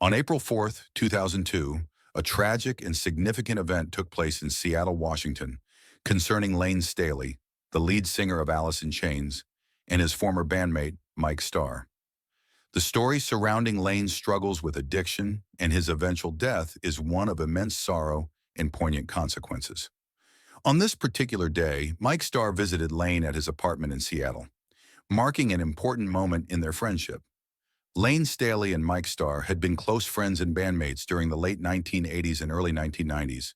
On April 4th, 2002, a tragic and significant event took place in Seattle, Washington, concerning Layne Staley, the lead singer of Alice in Chains, and his former bandmate, Mike Starr. The story surrounding Layne's struggles with addiction and his eventual death is one of immense sorrow and poignant consequences. On this particular day, Mike Starr visited Layne at his apartment in Seattle, marking an important moment in their friendship. Layne Staley and Mike Starr had been close friends and bandmates during the late 1980s and early 1990s,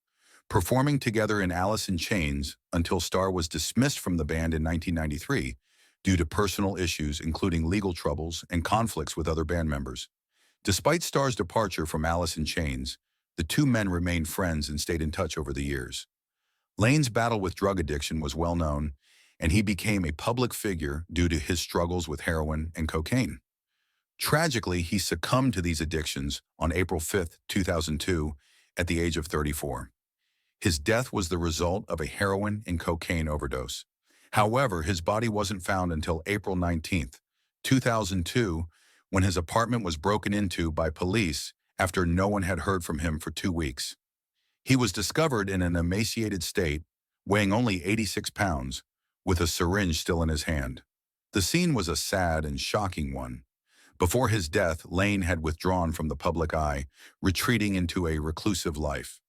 performing together in Alice in Chains until Starr was dismissed from the band in 1993 due to personal issues including legal troubles and conflicts with other band members. Despite Starr's departure from Alice in Chains, the two men remained friends and stayed in touch over the years. Layne's battle with drug addiction was well known, and he became a public figure due to his struggles with heroin and cocaine. Tragically, he succumbed to these addictions on April 5th, 2002, at the age of 34. His death was the result of a heroin and cocaine overdose. However, his body wasn't found until April 19th, 2002, when his apartment was broken into by police after no one had heard from him for 2 weeks. He was discovered in an emaciated state, weighing only 86 pounds, with a syringe still in his hand. The scene was a sad and shocking one. Before his death, Layne had withdrawn from the public eye, retreating into a reclusive life.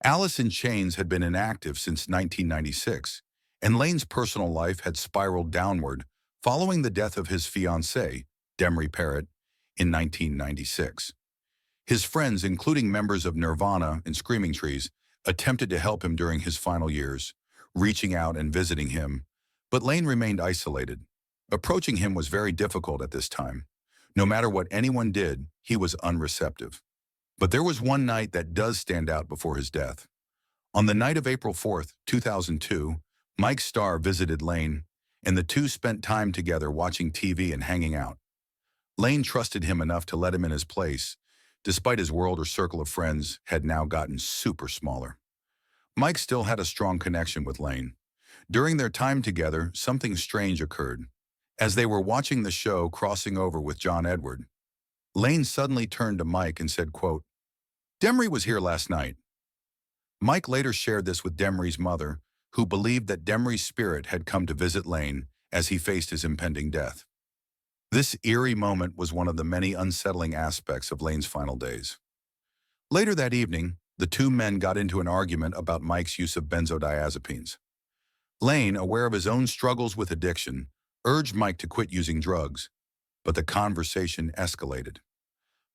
Alice in Chains had been inactive since 1996, and Layne's personal life had spiraled downward following the death of his fiancée, Demry Parrott, in 1996. His friends, including members of Nirvana and Screaming Trees, attempted to help him during his final years, reaching out and visiting him, but Layne remained isolated. Approaching him was very difficult at this time. No matter what anyone did, he was unreceptive. But there was one night that does stand out before his death. On the night of April 4th, 2002, Mike Starr visited Layne, and the two spent time together watching TV and hanging out. Layne trusted him enough to let him in his place, despite his world or circle of friends had now gotten super smaller. Mike still had a strong connection with Layne. During their time together, something strange occurred. As they were watching the show Crossing Over with John Edward, Layne suddenly turned to Mike and said, quote, "Demry was here last night." Mike later shared this with Demry's mother, who believed that Demry's spirit had come to visit Layne as he faced his impending death. This eerie moment was one of the many unsettling aspects of Layne's final days. Later that evening, the two men got into an argument about Mike's use of benzodiazepines. Layne, aware of his own struggles with addiction, urged Mike to quit using drugs, but the conversation escalated.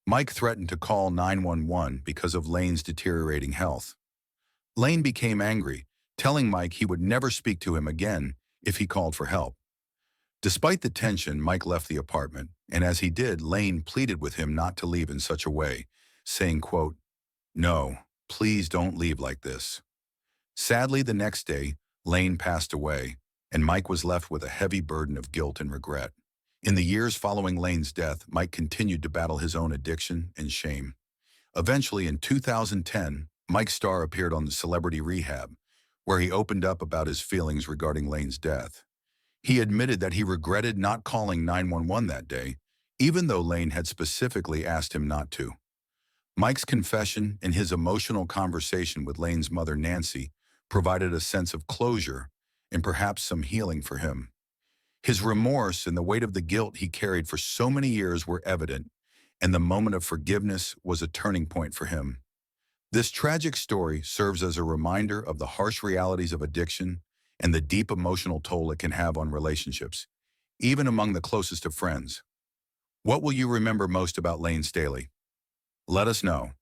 Mike threatened to call 911 because of Layne's deteriorating health. Layne became angry, telling Mike he would never speak to him again if he called for help. Despite the tension, Mike left the apartment, and as he did, Layne pleaded with him not to leave in such a way, saying, quote, "No, please don't leave like this." Sadly, the next day, Layne passed away, and Mike was left with a heavy burden of guilt and regret. In the years following Layne's death, Mike continued to battle his own addiction and shame. Eventually, in 2010, Mike Starr appeared on the Celebrity Rehab, where he opened up about his feelings regarding Layne's death. He admitted that he regretted not calling 911 that day, even though Layne had specifically asked him not to. Mike's confession and his emotional conversation with Layne's mother, Nancy, provided a sense of closure and perhaps some healing for him. His remorse and the weight of the guilt he carried for so many years were evident, and the moment of forgiveness was a turning point for him. This tragic story serves as a reminder of the harsh realities of addiction and the deep emotional toll it can have on relationships, even among the closest of friends. What will you remember most about Layne Staley? Let us know.